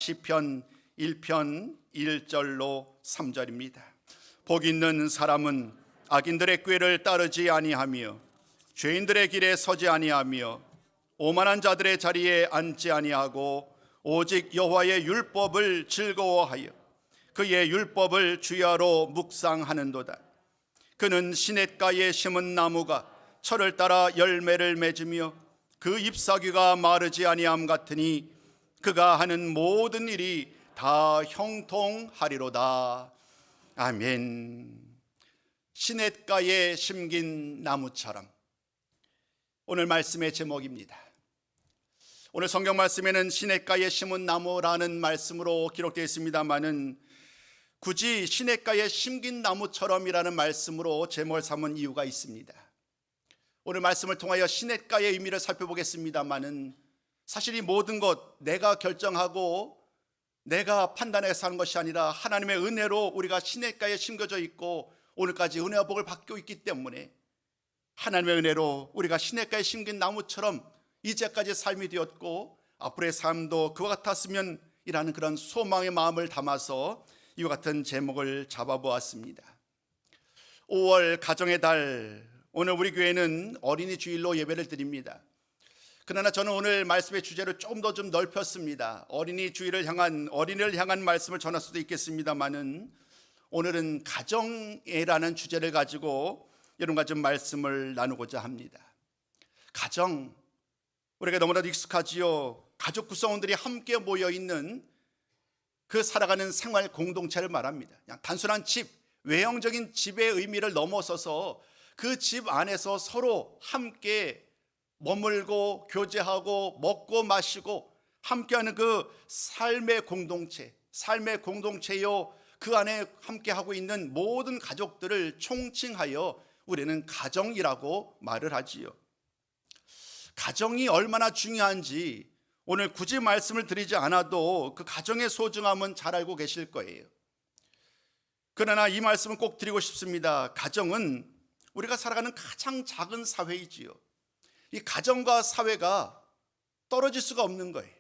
시편 1편 1절로 3절입니다. 복 있는 사람은 악인들의 꾀를 따르지 아니하며 죄인들의 길에 서지 아니하며 오만한 자들의 자리에 앉지 아니하고 오직 여호와의 율법을 즐거워하여 그의 율법을 주야로 묵상하는도다. 그는 시냇가에 심은 나무가 철을 따라 열매를 맺으며 그 잎사귀가 마르지 아니함 같으니 그가 하는 모든 일이 다 형통하리로다. 아멘. 시냇가에 심긴 나무처럼, 오늘 말씀의 제목입니다. 오늘 성경 말씀에는 시냇가에 심은 나무라는 말씀으로 기록되어 있습니다마는 굳이 시냇가에 심긴 나무처럼이라는 말씀으로 제목을 삼은 이유가 있습니다. 오늘 말씀을 통하여 시냇가의 의미를 살펴보겠습니다마는 사실 이 모든 것 내가 결정하고 내가 판단해서 사는 것이 아니라 하나님의 은혜로 우리가 시냇가에 심겨져 있고 오늘까지 은혜와 복을 받고 있기 때문에 하나님의 은혜로 우리가 시냇가에 심긴 나무처럼 이제까지 삶이 되었고 앞으로의 삶도 그와 같았으면 이라는 그런 소망의 마음을 담아서 이와 같은 제목을 잡아보았습니다. 5월 가정의 달, 오늘 우리 교회는 어린이 주일로 예배를 드립니다. 그러나 저는 오늘 말씀의 주제를 조금 더 넓혔습니다. 어린이 주일을 향한, 어린이를 향한 말씀을 전할 수도 있겠습니다만은 오늘은 가정이라는 주제를 가지고 여러분과 좀 말씀을 나누고자 합니다. 가정, 우리가 너무나도 익숙하지요. 가족 구성원들이 함께 모여있는 그 살아가는 생활 공동체를 말합니다. 그냥 단순한 집, 외형적인 집의 의미를 넘어서서 그 집 안에서 서로 함께 머물고 교제하고 먹고 마시고 함께하는 그 삶의 공동체요. 그 안에 함께하고 있는 모든 가족들을 총칭하여 우리는 가정이라고 말을 하지요. 가정이 얼마나 중요한지 오늘 굳이 말씀을 드리지 않아도 그 가정의 소중함은 잘 알고 계실 거예요. 그러나 이 말씀은 꼭 드리고 싶습니다. 가정은 우리가 살아가는 가장 작은 사회이지요. 이 가정과 사회가 떨어질 수가 없는 거예요.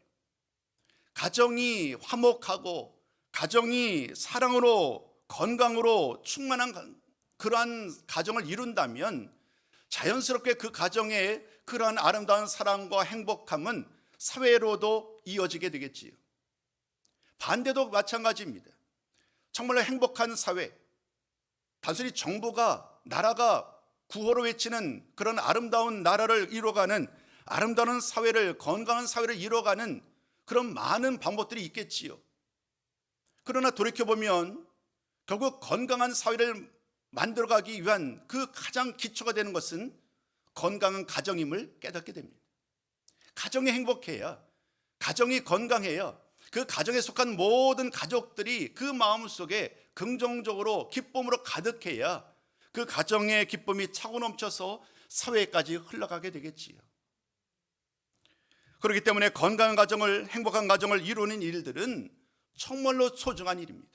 가정이 화목하고 가정이 사랑으로 건강으로 충만한 그러한 가정을 이룬다면 자연스럽게 그 가정에 그러한 아름다운 사랑과 행복함은 사회로도 이어지게 되겠지요. 반대도 마찬가지입니다. 정말로 행복한 사회, 단순히 정부가 나라가 구호로 외치는 그런 아름다운 나라를 이뤄가는 아름다운 사회를, 건강한 사회를 이뤄가는 그런 많은 방법들이 있겠지요. 그러나 돌이켜보면 결국 건강한 사회를 만들어가기 위한 그 가장 기초가 되는 것은 건강한 가정임을 깨닫게 됩니다. 가정이 행복해야, 가정이 건강해야 그 가정에 속한 모든 가족들이 그 마음속에 긍정적으로 기쁨으로 가득해야 그 가정의 기쁨이 차고 넘쳐서 사회까지 흘러가게 되겠지요. 그렇기 때문에 건강한 가정을, 행복한 가정을 이루는 일들은 정말로 소중한 일입니다.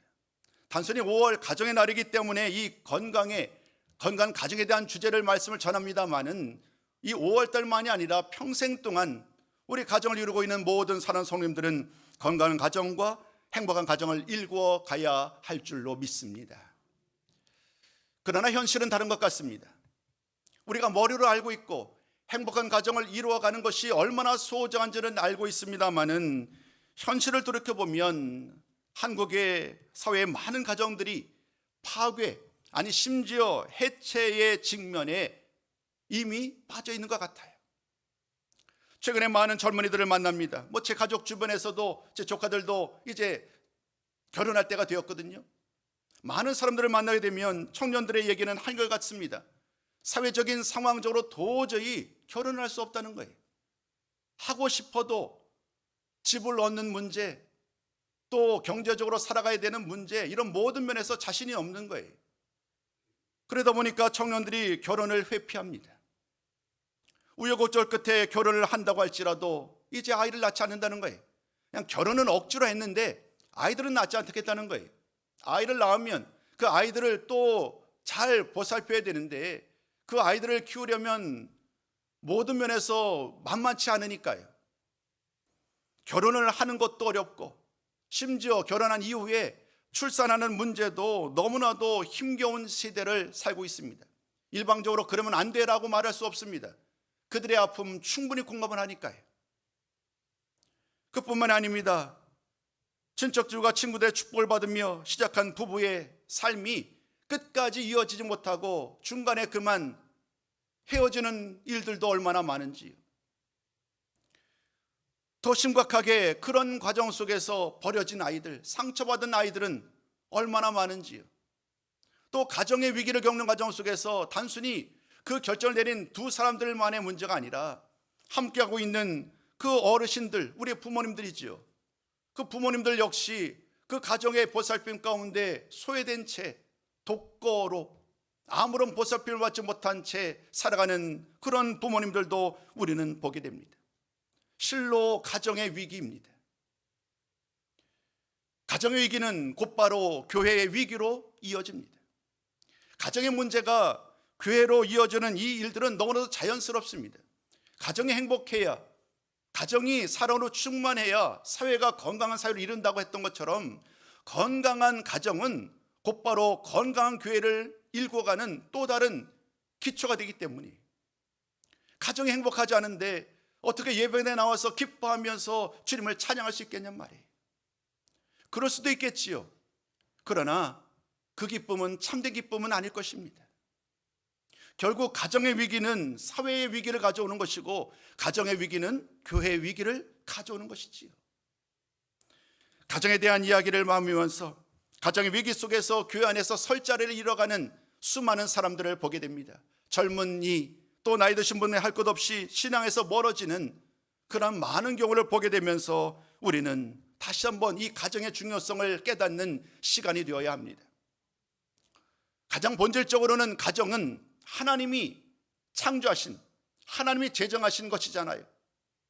단순히 5월 가정의 날이기 때문에 이 건강 가정에 대한 주제를 말씀을 전합니다마는 이 5월달만이 아니라 평생 동안 우리 가정을 이루고 있는 모든 사랑하는 성도님들은 건강한 가정과 행복한 가정을 일구어 가야 할 줄로 믿습니다. 그러나 현실은 다른 것 같습니다. 우리가 머리로 알고 있고 행복한 가정을 이루어가는 것이 얼마나 소중한지는 알고 있습니다마는 현실을 돌이켜보면 한국의 사회의 많은 가정들이 파괴, 아니 심지어 해체의 직면에 이미 빠져 있는 것 같아요. 최근에 많은 젊은이들을 만납니다. 제 가족 주변에서도 제 조카들도 이제 결혼할 때가 되었거든요. 많은 사람들을 만나게 되면 청년들의 얘기는 한결같습니다. 사회적인 상황적으로 도저히 결혼을 할 수 없다는 거예요. 하고 싶어도 집을 얻는 문제, 또 경제적으로 살아가야 되는 문제, 이런 모든 면에서 자신이 없는 거예요. 그러다 보니까 청년들이 결혼을 회피합니다. 우여곡절 끝에 결혼을 한다고 할지라도 이제 아이를 낳지 않는다는 거예요. 그냥 결혼은 억지로 했는데 아이들은 낳지 않겠다는 거예요. 아이를 낳으면 그 아이들을 또 잘 보살펴야 되는데 그 아이들을 키우려면 모든 면에서 만만치 않으니까요. 결혼을 하는 것도 어렵고 심지어 결혼한 이후에 출산하는 문제도 너무나도 힘겨운 시대를 살고 있습니다. 일방적으로 그러면 안 돼라고 말할 수 없습니다. 그들의 아픔 충분히 공감을 하니까요. 그뿐만이 아닙니다. 친척들과 친구들의 축복을 받으며 시작한 부부의 삶이 끝까지 이어지지 못하고 중간에 그만 헤어지는 일들도 얼마나 많은지요. 더 심각하게 그런 과정 속에서 버려진 아이들, 상처받은 아이들은 얼마나 많은지요. 또 가정의 위기를 겪는 과정 속에서 단순히 그 결정을 내린 두 사람들만의 문제가 아니라 함께하고 있는 그 어르신들, 우리의 부모님들이지요. 그 부모님들 역시 그 가정의 보살핌 가운데 소외된 채 독거로 아무런 보살핌을 받지 못한 채 살아가는 그런 부모님들도 우리는 보게 됩니다. 실로 가정의 위기입니다. 가정의 위기는 곧바로 교회의 위기로 이어집니다. 가정의 문제가 교회로 이어지는 이 일들은 너무나도 자연스럽습니다. 가정이 행복해야, 가정이 사랑으로 충만해야 사회가 건강한 사회를 이룬다고 했던 것처럼 건강한 가정은 곧바로 건강한 교회를 일궈가는 또 다른 기초가 되기 때문에, 가정이 행복하지 않은데 어떻게 예배에 나와서 기뻐하면서 주님을 찬양할 수 있겠냔 말이에요. 그럴 수도 있겠지요. 그러나 그 기쁨은 참된 기쁨은 아닐 것입니다. 결국 가정의 위기는 사회의 위기를 가져오는 것이고, 가정의 위기는 교회의 위기를 가져오는 것이지요. 가정에 대한 이야기를 나누면서 가정의 위기 속에서 교회 안에서 설 자리를 잃어가는 수많은 사람들을 보게 됩니다. 젊은이, 또 나이 드신 분의 할 것 없이 신앙에서 멀어지는 그런 많은 경우를 보게 되면서 우리는 다시 한번 이 가정의 중요성을 깨닫는 시간이 되어야 합니다. 가장 본질적으로는 가정은 하나님이 창조하신, 하나님이 제정하신 것이잖아요.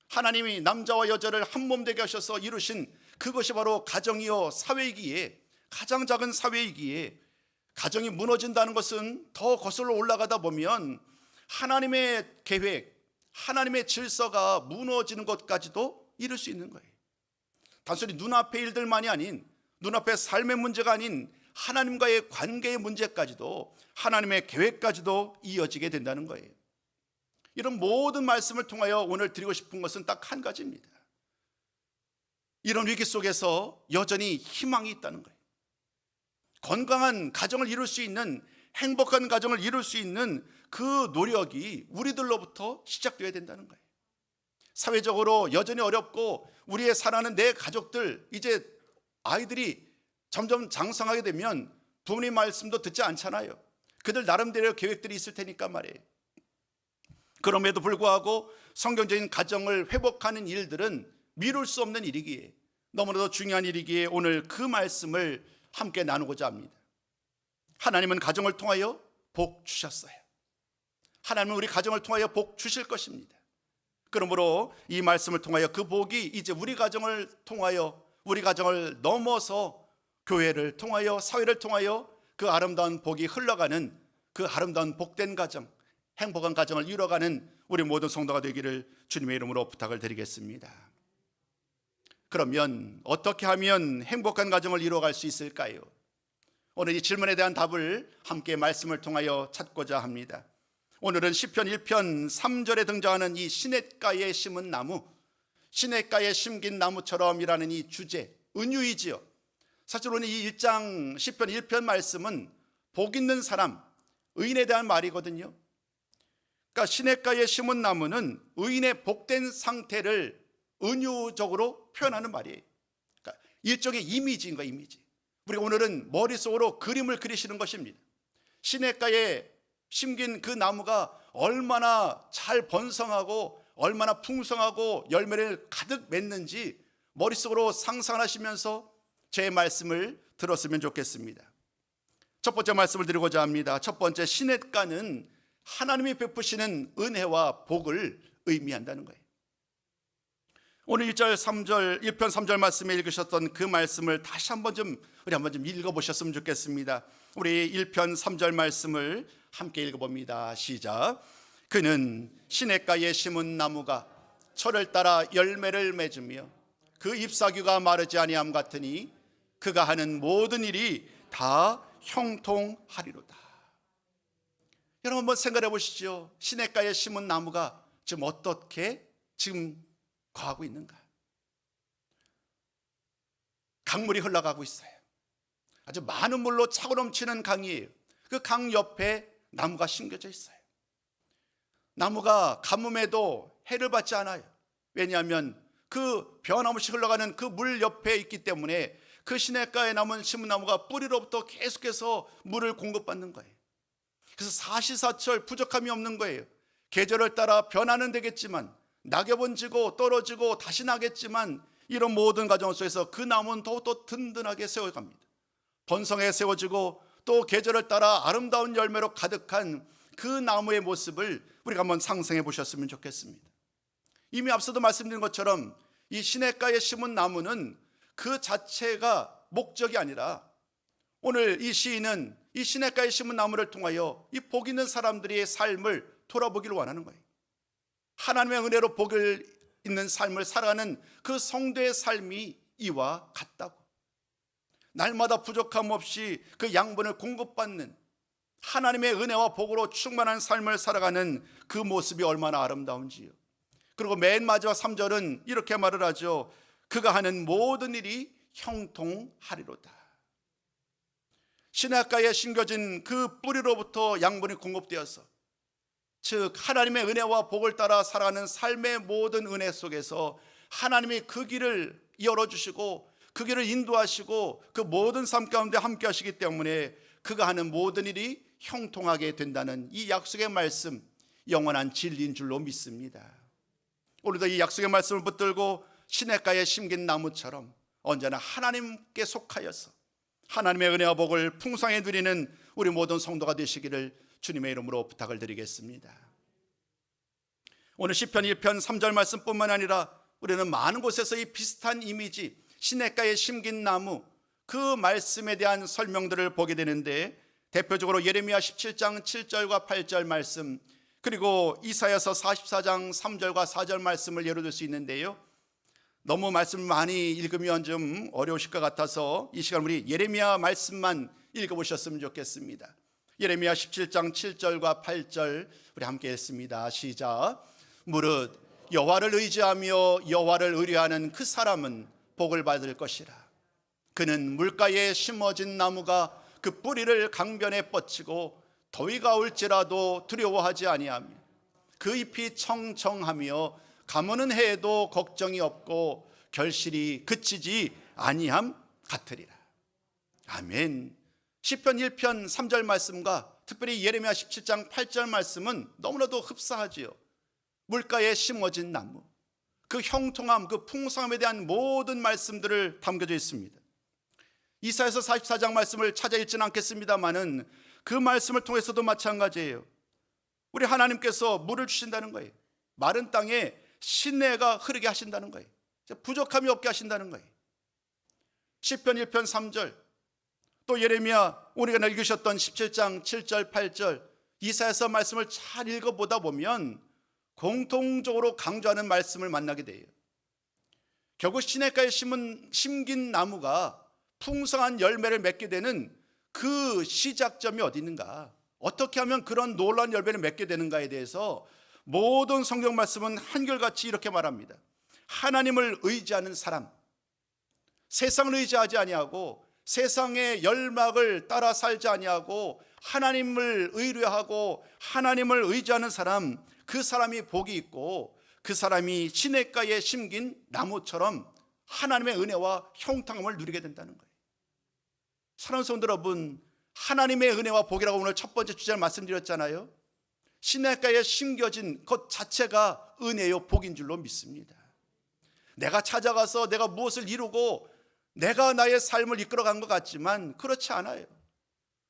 하나님이 남자와 여자를 한 몸 되게 하셔서 이루신 그것이 바로 가정이요 사회이기에, 가장 작은 사회이기에, 가정이 무너진다는 것은 더 거슬러 올라가다 보면 하나님의 계획, 하나님의 질서가 무너지는 것까지도 이룰 수 있는 거예요. 단순히 눈앞의 일들만이 아닌, 눈앞의 삶의 문제가 아닌 하나님과의 관계의 문제까지도, 하나님의 계획까지도 이어지게 된다는 거예요. 이런 모든 말씀을 통하여 오늘 드리고 싶은 것은 딱 한 가지입니다. 이런 위기 속에서 여전히 희망이 있다는 거예요. 건강한 가정을 이룰 수 있는, 행복한 가정을 이룰 수 있는 그 노력이 우리들로부터 시작되어야 된다는 거예요. 사회적으로 여전히 어렵고 우리의 살아가는 내 가족들, 이제 아이들이 점점 장성하게 되면 부모님 말씀도 듣지 않잖아요. 그들 나름대로 계획들이 있을 테니까 말이에요. 그럼에도 불구하고 성경적인 가정을 회복하는 일들은 미룰 수 없는 일이기에, 너무나도 중요한 일이기에 오늘 그 말씀을 함께 나누고자 합니다. 하나님은 가정을 통하여 복 주셨어요. 하나님은 우리 가정을 통하여 복 주실 것입니다. 그러므로 이 말씀을 통하여 그 복이 이제 우리 가정을 통하여, 우리 가정을 넘어서 교회를 통하여, 사회를 통하여 그 아름다운 복이 흘러가는, 그 아름다운 복된 가정, 행복한 가정을 이뤄가는 우리 모든 성도가 되기를 주님의 이름으로 부탁을 드리겠습니다. 그러면 어떻게 하면 행복한 가정을 이루어갈 수 있을까요? 오늘 이 질문에 대한 답을 함께 말씀을 통하여 찾고자 합니다. 오늘은 시편 1편 3절에 등장하는 이 시냇가에 심은 나무, 시냇가에 심긴 나무처럼이라는 이 주제, 은유이지요. 사실 오늘 이 1장 시편 1편 말씀은 복 있는 사람, 의인에 대한 말이거든요. 그러니까 시냇가에 심은 나무는 의인의 복된 상태를 은유적으로 표현하는 말이에요. 그러니까 일종의 이미지인 거예요, 이미지. 우리가 오늘은 머릿속으로 그림을 그리시는 것입니다. 시냇가에 심긴 그 나무가 얼마나 잘 번성하고 얼마나 풍성하고 열매를 가득 맺는지 머릿속으로 상상하시면서 제 말씀을 들었으면 좋겠습니다. 첫 번째 말씀을 드리고자 합니다. 첫 번째, 시냇가는 하나님이 베푸시는 은혜와 복을 의미한다는 거예요. 오늘 1편 3절 말씀에 읽으셨던 그 말씀을 다시 한번 좀 읽어보셨으면 좋겠습니다. 우리 1편 3절 말씀을 함께 읽어봅니다. 시작. 그는 시냇가에 심은 나무가 철을 따라 열매를 맺으며 그 잎사귀가 마르지 아니함 같으니 그가 하는 모든 일이 다 형통하리로다. 여러분 한번 생각해 보시죠. 시냇가에 심은 나무가 지금 어떻게 지금 거하고 있는가? 강물이 흘러가고 있어요. 아주 많은 물로 차고 넘치는 강이에요. 그 강 옆에 나무가 심겨져 있어요. 나무가 가뭄에도 해를 받지 않아요. 왜냐하면 그 벼나무씩 흘러가는 그 물 옆에 있기 때문에 그 시냇가에 심은 나무가 뿌리로부터 계속해서 물을 공급받는 거예요. 그래서 사시사철 부족함이 없는 거예요. 계절을 따라 변화는 되겠지만, 낙엽은 지고 떨어지고 다시 나겠지만, 이런 모든 과정 속에서 그 나무는 더욱더 든든하게 세워갑니다. 번성해 세워지고 또 계절을 따라 아름다운 열매로 가득한 그 나무의 모습을 우리가 한번 상상해 보셨으면 좋겠습니다. 이미 앞서도 말씀드린 것처럼 이 시냇가에 심은 나무는 그 자체가 목적이 아니라, 오늘 이 시인은 이 시냇가에 심은 나무를 통하여 이 복 있는 사람들의 삶을 돌아보기를 원하는 거예요. 하나님의 은혜로 복을 있는 삶을 살아가는 그 성도의 삶이 이와 같다고. 날마다 부족함 없이 그 양분을 공급받는 하나님의 은혜와 복으로 충만한 삶을 살아가는 그 모습이 얼마나 아름다운지요. 그리고 맨 마지막 3절은 이렇게 말을 하죠. 그가 하는 모든 일이 형통하리로다. 시냇가에 심겨진 그 뿌리로부터 양분이 공급되어서, 즉 하나님의 은혜와 복을 따라 살아가는 삶의 모든 은혜 속에서 하나님이 그 길을 열어주시고 그 길을 인도하시고 그 모든 삶 가운데 함께 하시기 때문에 그가 하는 모든 일이 형통하게 된다는 이 약속의 말씀, 영원한 진리인 줄로 믿습니다. 오늘도 이 약속의 말씀을 붙들고 시냇가에 심긴 나무처럼 언제나 하나님께 속하여서 하나님의 은혜와 복을 풍성히 누리는 우리 모든 성도가 되시기를 주님의 이름으로 부탁을 드리겠습니다. 오늘 시편 1편 3절 말씀뿐만 아니라 우리는 많은 곳에서 이 비슷한 이미지, 시냇가에 심긴 나무, 그 말씀에 대한 설명들을 보게 되는데, 대표적으로 예레미야 17장 7절과 8절 말씀, 그리고 이사야서 44장 3절과 4절 말씀을 예로 들 수 있는데요. 너무 말씀을 많이 읽으면 좀 어려우실 것 같아서 이 시간 우리 예레미야 말씀만 읽어보셨으면 좋겠습니다. 예레미야 17장 7절과 8절 우리 함께 읽습니다. 시작. 무릇 여호와를 의지하며 여호와를 의뢰하는 그 사람은 복을 받을 것이라. 그는 물가에 심어진 나무가 그 뿌리를 강변에 뻗치고 더위가 올지라도 두려워하지 아니하며 그 잎이 청청하며 가무는 해에도 걱정이 없고 결실이 그치지 아니함 같으리라. 아멘. 시편 1편 3절 말씀과 특별히 예레미야 17장 8절 말씀은 너무나도 흡사하지요. 물가에 심어진 나무, 그 형통함, 그 풍성함에 대한 모든 말씀들을 담겨져 있습니다. 이사야서 44장 말씀을 찾아 읽지는 않겠습니다만은 그 말씀을 통해서도 마찬가지예요. 우리 하나님께서 물을 주신다는 거예요. 마른 땅에 시내가 흐르게 하신다는 거예요. 부족함이 없게 하신다는 거예요. 시편 1편 3절, 또 예레미야 우리가 읽으셨던 17장 7절 8절 이사야서 말씀을 잘 읽어보다 보면 공통적으로 강조하는 말씀을 만나게 돼요. 결국 시냇가에 심긴 나무가 풍성한 열매를 맺게 되는 그 시작점이 어디 있는가, 어떻게 하면 그런 놀라운 열매를 맺게 되는가에 대해서 모든 성경 말씀은 한결같이 이렇게 말합니다. 하나님을 의지하는 사람, 세상을 의지하지 아니하고 세상의 열막을 따라 살지 아니하고 하나님을 의뢰하고 하나님을 의지하는 사람, 그 사람이 복이 있고 그 사람이 시냇가에 심긴 나무처럼 하나님의 은혜와 형통함을 누리게 된다는 거예요. 사랑하는 성도 여러분, 하나님의 은혜와 복이라고 오늘 첫 번째 주제를 말씀드렸잖아요. 시냇가에 심겨진 것 자체가 은혜요 복인 줄로 믿습니다. 내가 찾아가서 내가 무엇을 이루고 내가 나의 삶을 이끌어간 것 같지만 그렇지 않아요.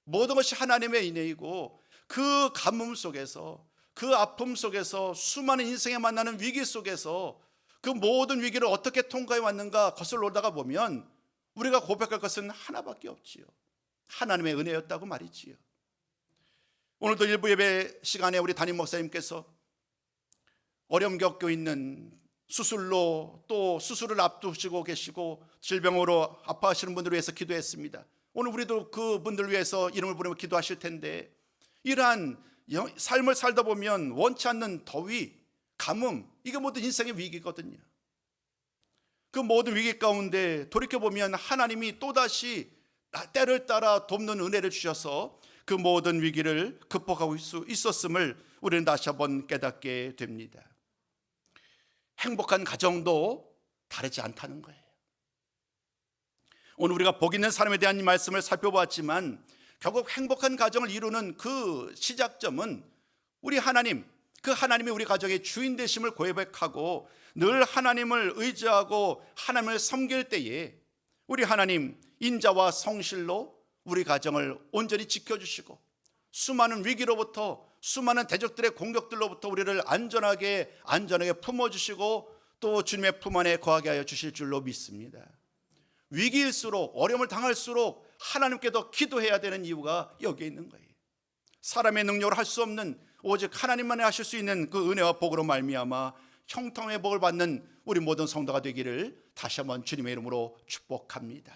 모든 것이 하나님의 은혜이고 그 가뭄 속에서, 그 아픔 속에서, 수많은 인생에 만나는 위기 속에서 그 모든 위기를 어떻게 통과해 왔는가 거슬러다가 보면 우리가 고백할 것은 하나밖에 없지요. 하나님의 은혜였다고 말이지요. 오늘도 일부 예배 시간에 우리 담임 목사님께서 어려움 겪고 있는 수술로 또 수술을 앞두시고 계시고 질병으로 아파하시는 분들을 위해서 기도했습니다. 오늘 우리도 그분들을 위해서 이름을 부르며 기도하실 텐데, 이러한 삶을 살다 보면 원치 않는 더위, 가뭄, 이게 모든 인생의 위기거든요. 그 모든 위기 가운데 돌이켜보면 하나님이 또다시 때를 따라 돕는 은혜를 주셔서 그 모든 위기를 극복하고 있었음을 우리는 다시 한번 깨닫게 됩니다. 행복한 가정도 다르지 않다는 거예요. 오늘 우리가 복 있는 사람에 대한 이 말씀을 살펴보았지만, 결국 행복한 가정을 이루는 그 시작점은 우리 하나님, 그 하나님이 우리 가정의 주인 되심을 고백하고 늘 하나님을 의지하고 하나님을 섬길 때에 우리 하나님 인자와 성실로 우리 가정을 온전히 지켜주시고 수많은 위기로부터, 수많은 대적들의 공격들로부터 우리를 안전하게 품어주시고 또 주님의 품 안에 거하게 하여 주실 줄로 믿습니다. 위기일수록, 어려움을 당할수록 하나님께 더 기도해야 되는 이유가 여기에 있는 거예요. 사람의 능력으로 할 수 없는 오직 하나님만이 하실 수 있는 그 은혜와 복으로 말미암아 형통의 복을 받는 우리 모든 성도가 되기를 다시 한번 주님의 이름으로 축복합니다.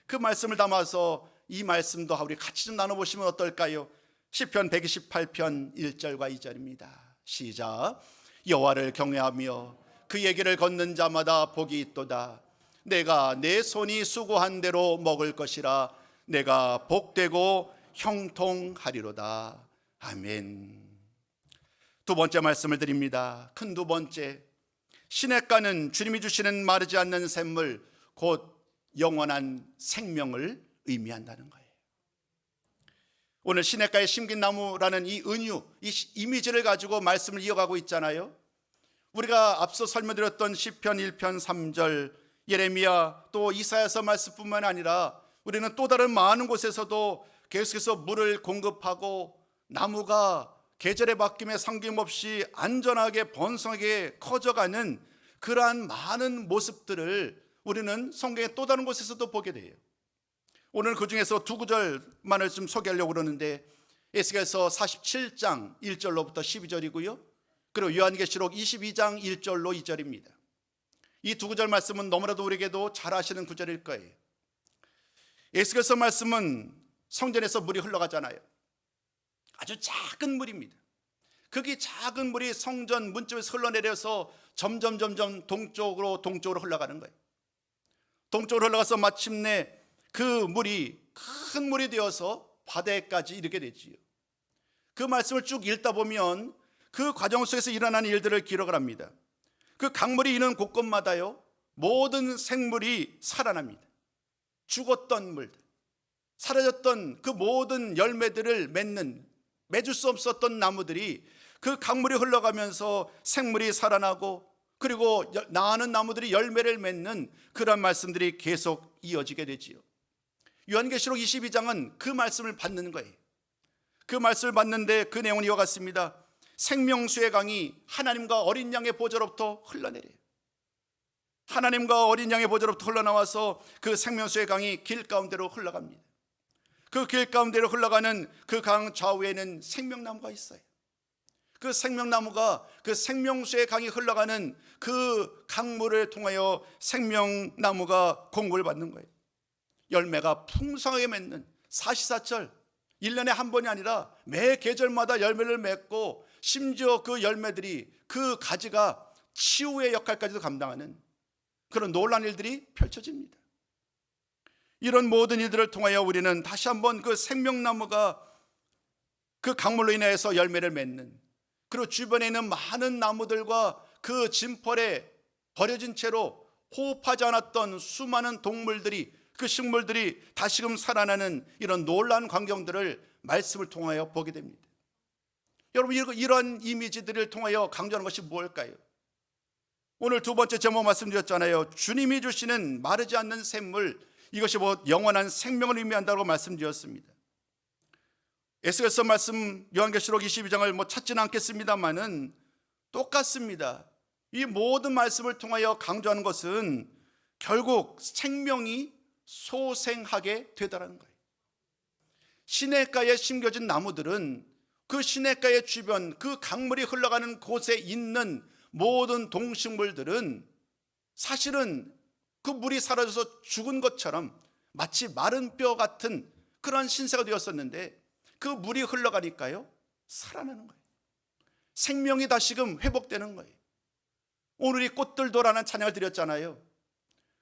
그 말씀을 담아서 이 말씀도 우리 같이 좀 나눠보시면 어떨까요? 시편 128편 1절과 2절입니다. 시작. 여호와를 경외하며 그의 길을 걷는 자마다 복이 있도다. 내가 내 손이 수고한 대로 먹을 것이라. 내가 복되고 형통하리로다. 아멘. 두 번째 말씀을 드립니다. 큰 두 번째, 시냇가는 주님이 주시는 마르지 않는 샘물, 곧 영원한 생명을 의미한다는 거예요. 오늘 시냇가에 심긴 나무라는 이 은유, 이 이미지를 가지고 말씀을 이어가고 있잖아요. 우리가 앞서 설명드렸던 시편 1편 3절, 예레미야 또 이사야서 말씀뿐만 아니라 우리는 또 다른 많은 곳에서도 계속해서 물을 공급하고 나무가 계절의 바뀜에 상관없이 안전하게 번성하게 커져가는 그러한 많은 모습들을 우리는 성경의 또 다른 곳에서도 보게 돼요. 오늘 그 중에서 두 구절만을 좀 소개하려고 그러는데, 에스겔서 47장 1절로부터 12절이고요. 그리고 요한계시록 22장 1절로 2절입니다. 이 두 구절 말씀은 너무나도 우리에게도 잘 아시는 구절일 거예요. 에스겔서 말씀은 성전에서 물이 흘러가잖아요. 아주 작은 물입니다. 그게 작은 물이 성전 문쪽에서 흘러내려서 점점 동쪽으로 흘러가는 거예요. 동쪽으로 흘러가서 마침내 그 물이 큰 물이 되어서 바다에까지 이르게 되지요. 그 말씀을 쭉 읽다 보면 그 과정 속에서 일어나는 일들을 기록을 합니다. 그 강물이 있는 곳곳마다요, 모든 생물이 살아납니다. 죽었던 물들, 사라졌던 그 모든 열매들을 맺을 수 없었던 나무들이 그 강물이 흘러가면서 생물이 살아나고, 그리고 나는 나무들이 열매를 맺는 그런 말씀들이 계속 이어지게 되지요. 요한계시록 22장은 그 말씀을 받는 거예요. 그 말씀을 받는데 그 내용은 이와 같습니다. 생명수의 강이 하나님과 어린 양의 보좌로부터 흘러내려요. 하나님과 어린 양의 보좌로부터 흘러나와서 그 생명수의 강이 길 가운데로 흘러갑니다. 그 길 가운데로 흘러가는 그 강 좌우에는 생명나무가 있어요. 그 생명나무가 그 생명수의 강이 흘러가는 그 강물을 통하여 생명나무가 공급을 받는 거예요. 열매가 풍성하게 맺는 사시사철, 1년에 한 번이 아니라 매 계절마다 열매를 맺고, 심지어 그 열매들이, 그 가지가 치유의 역할까지도 감당하는 그런 놀라운 일들이 펼쳐집니다. 이런 모든 일들을 통하여 우리는 다시 한번 그 생명나무가 그 강물로 인해서 열매를 맺는, 그리고 주변에 있는 많은 나무들과 그 진펄에 버려진 채로 호흡하지 않았던 수많은 동물들이, 그 식물들이 다시금 살아나는 이런 놀라운 광경들을 말씀을 통하여 보게 됩니다. 여러분, 이런 이미지들을 통하여 강조하는 것이 무엇일까요? 오늘 두 번째 제목 말씀드렸잖아요. 주님이 주시는 마르지 않는 샘물, 이것이 영원한 생명을 의미한다고 말씀드렸습니다. 에스겔서 말씀 요한계시록 22장을 찾지는 않겠습니다만은 똑같습니다. 이 모든 말씀을 통하여 강조하는 것은 결국 생명이 소생하게 되더라는 거예요. 시냇가에 심겨진 나무들은 그 시냇가의 주변, 그 강물이 흘러가는 곳에 있는 모든 동식물들은 사실은 그 물이 사라져서 죽은 것처럼 마치 마른 뼈 같은 그런 신세가 되었었는데, 그 물이 흘러가니까요 살아나는 거예요. 생명이 다시금 회복되는 거예요. 오늘 이 꽃들도라는 찬양을 드렸잖아요.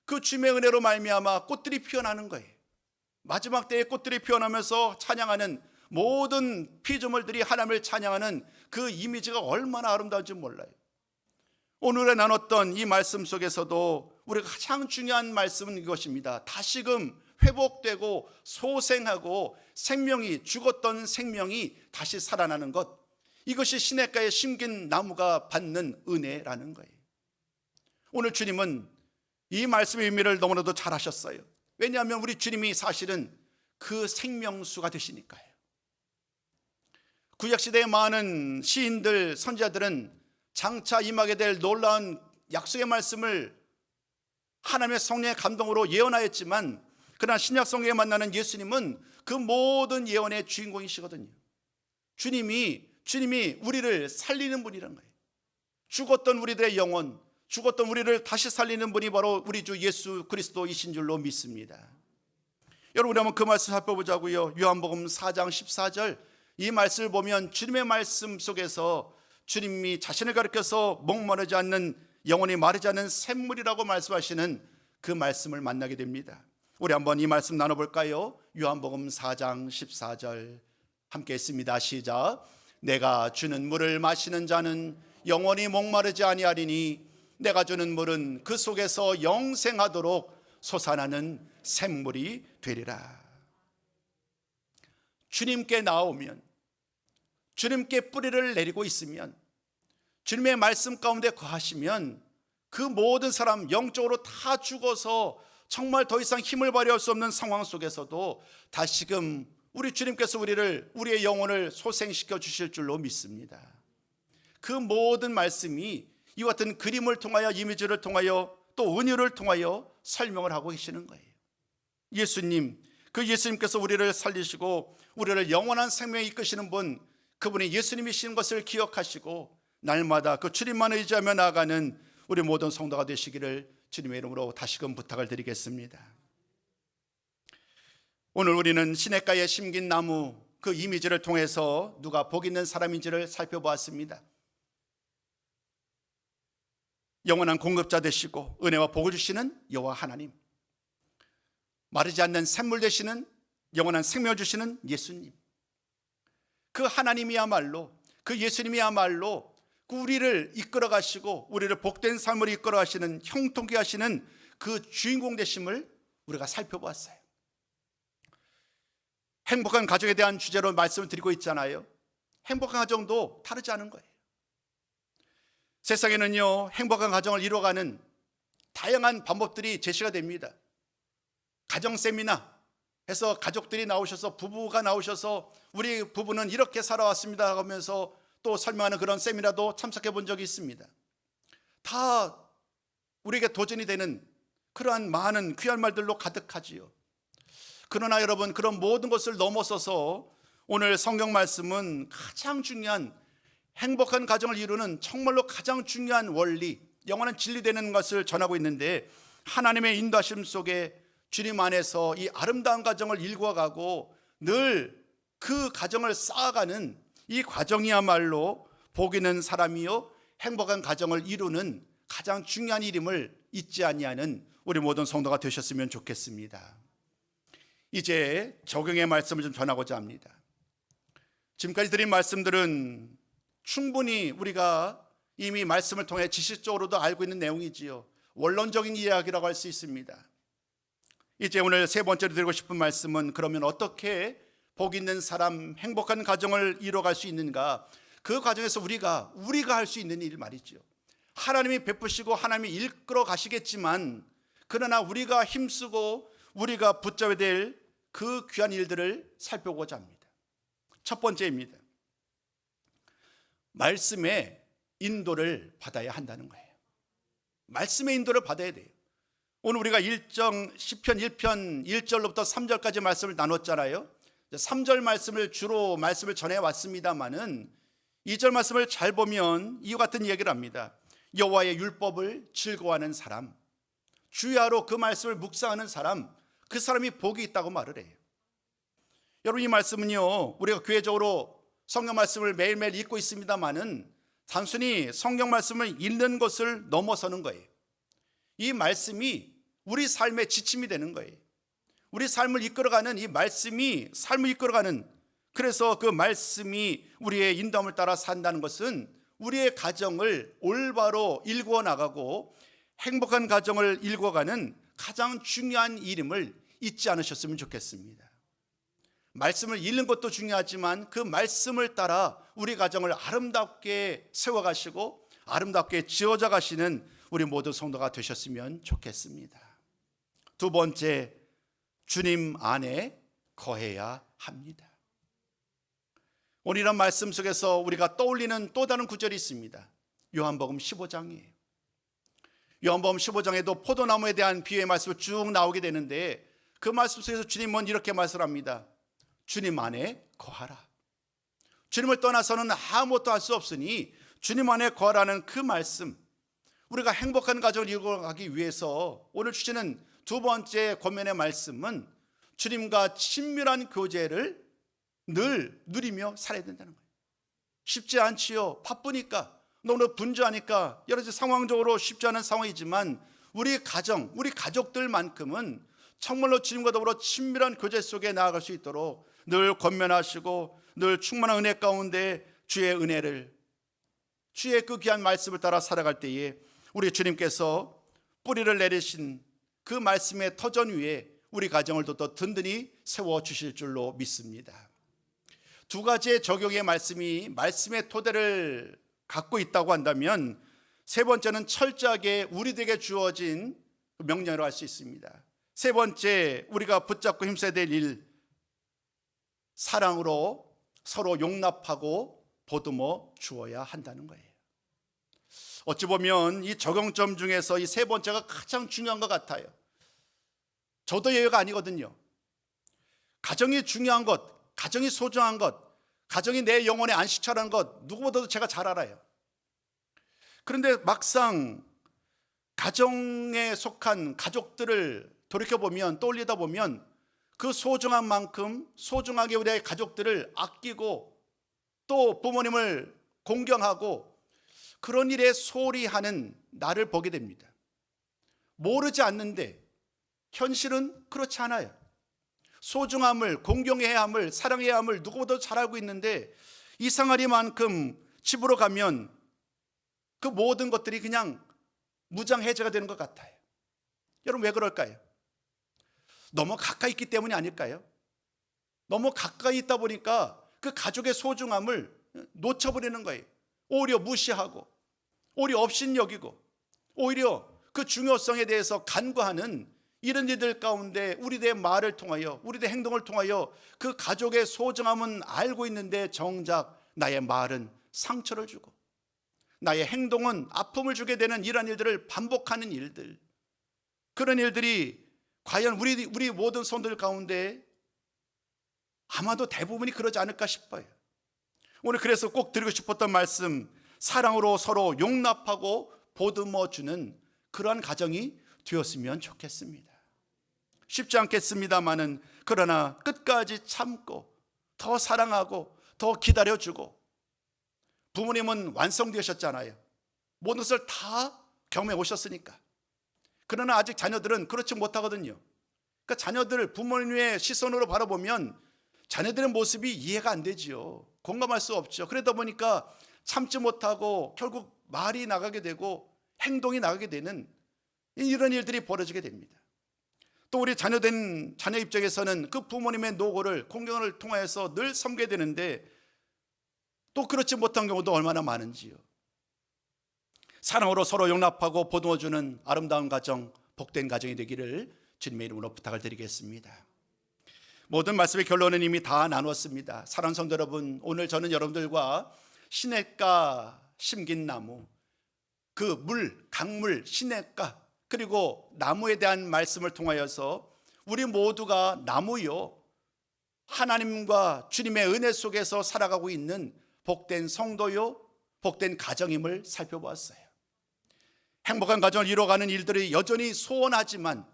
그 주님의 은혜로 말미암아 꽃들이 피어나는 거예요. 마지막 때에 꽃들이 피어나면서 찬양하는 모든 피조물들이 하나님을 찬양하는 그 이미지가 얼마나 아름다운지 몰라요. 오늘에 나눴던 이 말씀 속에서도 우리가 가장 중요한 말씀은 이것입니다. 다시금 회복되고 소생하고 생명이, 죽었던 생명이 다시 살아나는 것, 이것이 시냇가에 심긴 나무가 받는 은혜라는 거예요. 오늘 주님은 이 말씀의 의미를 너무나도 잘 하셨어요. 왜냐하면 우리 주님이 사실은 그 생명수가 되시니까요. 구약시대의 많은 시인들, 선지자들은 장차 임하게 될 놀라운 약속의 말씀을 하나님의 성령의 감동으로 예언하였지만, 그러나 신약 성경에 만나는 예수님은 그 모든 예언의 주인공이시거든요. 주님이 우리를 살리는 분이란 거예요. 죽었던 우리들의 영혼, 죽었던 우리를 다시 살리는 분이 바로 우리 주 예수 그리스도이신 줄로 믿습니다. 여러분, 우리 한번 그 말씀 살펴보자고요. 요한복음 4장 14절, 이 말씀을 보면 주님의 말씀 속에서 주님이 자신을 가리켜서 목마르지 않는, 영원히 마르지 않는 샘물이라고 말씀하시는 그 말씀을 만나게 됩니다. 우리 한번 이 말씀 나눠볼까요? 요한복음 4장 14절 함께 했습니다. 시작. 내가 주는 물을 마시는 자는 영원히 목마르지 아니하리니 내가 주는 물은 그 속에서 영생하도록 솟아나는 샘물이 되리라. 주님께 나오면, 주님께 뿌리를 내리고 있으면, 주님의 말씀 가운데 거하시면 그 모든 사람, 영적으로 다 죽어서 정말 더 이상 힘을 발휘할 수 없는 상황 속에서도 다시금 우리 주님께서 우리의 영혼을 소생시켜 주실 줄로 믿습니다. 그 모든 말씀이 이와 같은 그림을 통하여, 이미지를 통하여, 또 은유를 통하여 설명을 하고 계시는 거예요. 예수님, 그 예수님께서 우리를 살리시고 우리를 영원한 생명에 이끄시는 분, 그분이 예수님이신 것을 기억하시고 날마다 그 주님만 의지하며 나아가는 우리 모든 성도가 되시기를 주님의 이름으로 다시금 부탁을 드리겠습니다. 오늘 우리는 시냇가에 심긴 나무, 그 이미지를 통해서 누가 복 있는 사람인지를 살펴보았습니다. 영원한 공급자 되시고 은혜와 복을 주시는 여호와 하나님, 마르지 않는 샘물 되시는 영원한 생명을 주시는 예수님, 그 하나님이야말로, 그 예수님이야말로 우리를 이끌어 가시고 우리를 복된 삶을 이끌어 가시는, 형통케 하시는 그 주인공 되심을 우리가 살펴보았어요. 행복한 가정에 대한 주제로 말씀을 드리고 있잖아요. 행복한 가정도 다르지 않은 거예요. 세상에는요, 행복한 가정을 이루어가는 다양한 방법들이 제시가 됩니다. 가정 세미나 해서 가족들이 나오셔서, 부부가 나오셔서 우리 부부는 이렇게 살아왔습니다 하면서 또 설명하는 그런 세미나도 참석해 본 적이 있습니다. 다 우리에게 도전이 되는 그러한 많은 귀한 말들로 가득하지요. 그러나 여러분, 그런 모든 것을 넘어서서 오늘 성경 말씀은 가장 중요한, 행복한 가정을 이루는 정말로 가장 중요한 원리, 영원한 진리되는 것을 전하고 있는데, 하나님의 인도하심 속에 주님 안에서 이 아름다운 가정을 일궈가고 늘 그 가정을 쌓아가는 이 과정이야말로 복 있는 사람이요 행복한 가정을 이루는 가장 중요한 일임을 잊지 아니하는 우리 모든 성도가 되셨으면 좋겠습니다. 이제 적용의 말씀을 좀 전하고자 합니다. 지금까지 드린 말씀들은 충분히 우리가 이미 말씀을 통해 지식적으로도 알고 있는 내용이지요. 원론적인 이야기라고 할 수 있습니다. 이제 오늘 세 번째로 드리고 싶은 말씀은, 그러면 어떻게 복 있는 사람, 행복한 가정을 이뤄갈 수 있는가? 그 과정에서 우리가 할 수 있는 일 말이죠. 하나님이 베푸시고 하나님이 이끌어 가시겠지만, 그러나 우리가 힘쓰고 우리가 붙잡아야 될 그 귀한 일들을 살펴보고자 합니다. 첫 번째입니다. 말씀의 인도를 받아야 한다는 거예요. 말씀의 인도를 받아야 돼요. 오늘 우리가 시편 1편 1절로부터 3절까지 말씀을 나눴잖아요. 3절 말씀을 주로 말씀을 전해왔습니다마는 2절 말씀을 잘 보면 이와 같은 얘기를 합니다. 여호와의 율법을 즐거워하는 사람, 주야로 그 말씀을 묵상하는 사람, 그 사람이 복이 있다고 말을 해요. 여러분, 이 말씀은요, 우리가 교회적으로 성경 말씀을 매일매일 읽고 있습니다마는 단순히 성경 말씀을 읽는 것을 넘어서는 거예요. 이 말씀이 우리 삶의 지침이 되는 거예요. 우리 삶을 이끌어가는 이 말씀이 삶을 이끌어가는, 그래서 그 말씀이 우리의 인도함을 따라 산다는 것은 우리의 가정을 올바로 일구어 나가고 행복한 가정을 일궈가는 가장 중요한 일임을 잊지 않으셨으면 좋겠습니다. 말씀을 읽는 것도 중요하지만 그 말씀을 따라 우리 가정을 아름답게 세워가시고 아름답게 지어져 가시는 우리 모두 성도가 되셨으면 좋겠습니다. 두 번째, 주님 안에 거해야 합니다. 오늘이란 말씀 속에서 우리가 떠올리는 또 다른 구절이 있습니다. 요한복음 15장이에요. 요한복음 15장에도 포도나무에 대한 비유의 말씀이 쭉 나오게 되는데 그 말씀 속에서 주님은 이렇게 말씀합니다. 주님 안에 거하라. 주님을 떠나서는 아무것도 할 수 없으니 주님 안에 거하라는 그 말씀, 우리가 행복한 가정을 이루어가기 위해서 오늘 주시는 두 번째 권면의 말씀은 주님과 친밀한 교제를 늘 누리며 살아야 된다는 거예요. 쉽지 않지요. 바쁘니까, 너무 분주하니까 여러 가지 상황적으로 쉽지 않은 상황이지만 우리 가정, 우리 가족들만큼은 정말로 주님과 더불어 친밀한 교제 속에 나아갈 수 있도록 늘 권면하시고 늘 충만한 은혜 가운데 주의 은혜를, 주의 그 귀한 말씀을 따라 살아갈 때에 우리 주님께서 뿌리를 내리신 그 말씀의 터전 위에 우리 가정을 더 든든히 세워주실 줄로 믿습니다. 두 가지의 적용의 말씀이 말씀의 토대를 갖고 있다고 한다면 세 번째는 철저하게 우리들에게 주어진 명령으로 할 수 있습니다. 세 번째, 우리가 붙잡고 힘써야 될 일, 사랑으로 서로 용납하고 보듬어 주어야 한다는 거예요. 어찌 보면 이 적용점 중에서 이 세 번째가 가장 중요한 것 같아요. 저도 예외가 아니거든요. 가정이 중요한 것, 가정이 소중한 것, 가정이 내 영혼의 안식처라는 것 누구보다도 제가 잘 알아요. 그런데 막상 가정에 속한 가족들을 돌이켜보면, 떠올리다 보면 그 소중한 만큼 소중하게 우리의 가족들을 아끼고 또 부모님을 공경하고 그런 일에 소홀히 하는 나를 보게 됩니다. 모르지 않는데 현실은 그렇지 않아요. 소중함을, 공경해야 함을, 사랑해야 함을 누구보다 잘 알고 있는데 이상하리만큼 집으로 가면 그 모든 것들이 그냥 무장해제가 되는 것 같아요. 여러분, 왜 그럴까요? 너무 가까이 있기 때문이 아닐까요? 너무 가까이 있다 보니까 그 가족의 소중함을 놓쳐버리는 거예요. 오히려 무시하고 오히려 업신여기고 오히려 그 중요성에 대해서 간과하는 이런 일들 가운데 우리들의 말을 통하여, 우리들의 행동을 통하여 그 가족의 소중함은 알고 있는데 정작 나의 말은 상처를 주고 나의 행동은 아픔을 주게 되는 이런 일들을 반복하는 일들, 그런 일들이 과연 우리 모든 성도들 가운데 아마도 대부분이 그러지 않을까 싶어요. 오늘 그래서 꼭 드리고 싶었던 말씀, 사랑으로 서로 용납하고 보듬어 주는 그러한 가정이 되었으면 좋겠습니다. 쉽지 않겠습니다마는 그러나 끝까지 참고 더 사랑하고 더 기다려주고, 부모님은 완성되셨잖아요. 모든 것을 다 경험해 오셨으니까. 그러나 아직 자녀들은 그렇지 못하거든요. 그러니까 자녀들, 부모님의 시선으로 바라보면 자녀들의 모습이 이해가 안 되지요. 공감할 수 없죠. 그러다 보니까 참지 못하고 결국 말이 나가게 되고 행동이 나가게 되는 이런 일들이 벌어지게 됩니다. 또 우리 자녀 입장에서는 그 부모님의 노고를, 공경을 통해서 늘 섬겨야 되는데 또 그렇지 못한 경우도 얼마나 많은지요. 사랑으로 서로 용납하고 보듬어주는 아름다운 가정, 복된 가정이 되기를 주님의 이름으로 부탁을 드리겠습니다. 모든 말씀의 결론은 이미 다 나누었습니다. 사랑하는 성도 여러분, 오늘 저는 여러분들과 시냇가 심긴 나무, 그 물, 강물, 시냇가, 그리고 나무에 대한 말씀을 통하여서 우리 모두가 나무요, 하나님과 주님의 은혜 속에서 살아가고 있는 복된 성도요, 복된 가정임을 살펴보았어요. 행복한 가정을 이루어가는 일들이 여전히 소원하지만,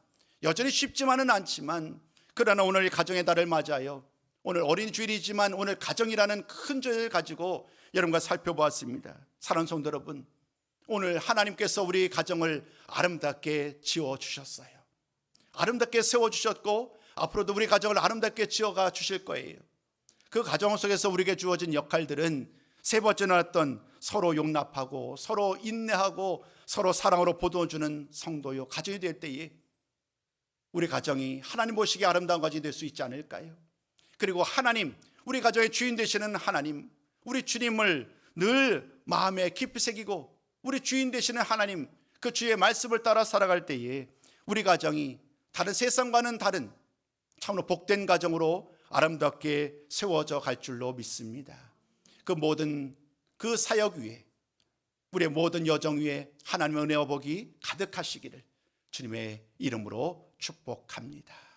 여전히 쉽지만은 않지만, 그러나 오늘 가정의 달을 맞아요. 오늘 어린 주일이지만 오늘 가정이라는 큰 주제를 가지고 여러분과 살펴보았습니다. 사랑하는 성도 여러분, 오늘 하나님께서 우리 가정을 아름답게 지어주셨어요. 아름답게 세워주셨고 앞으로도 우리 가정을 아름답게 지어가 주실 거예요. 그 가정 속에서 우리에게 주어진 역할들은 세 번째 나왔던 서로 용납하고 서로 인내하고 서로 사랑으로 보도해주는 성도요 가정이 될 때에 우리 가정이 하나님 보시기에 아름다운 가정이 될 수 있지 않을까요? 그리고 하나님, 우리 가정의 주인 되시는 하나님, 우리 주님을 늘 마음에 깊이 새기고 우리 주인 되시는 하나님, 그 주의 말씀을 따라 살아갈 때에 우리 가정이 다른 세상과는 다른 참으로 복된 가정으로 아름답게 세워져 갈 줄로 믿습니다. 그 모든 그 사역 위에, 우리의 모든 여정 위에 하나님의 은혜와 복이 가득하시기를 주님의 이름으로 축복합니다.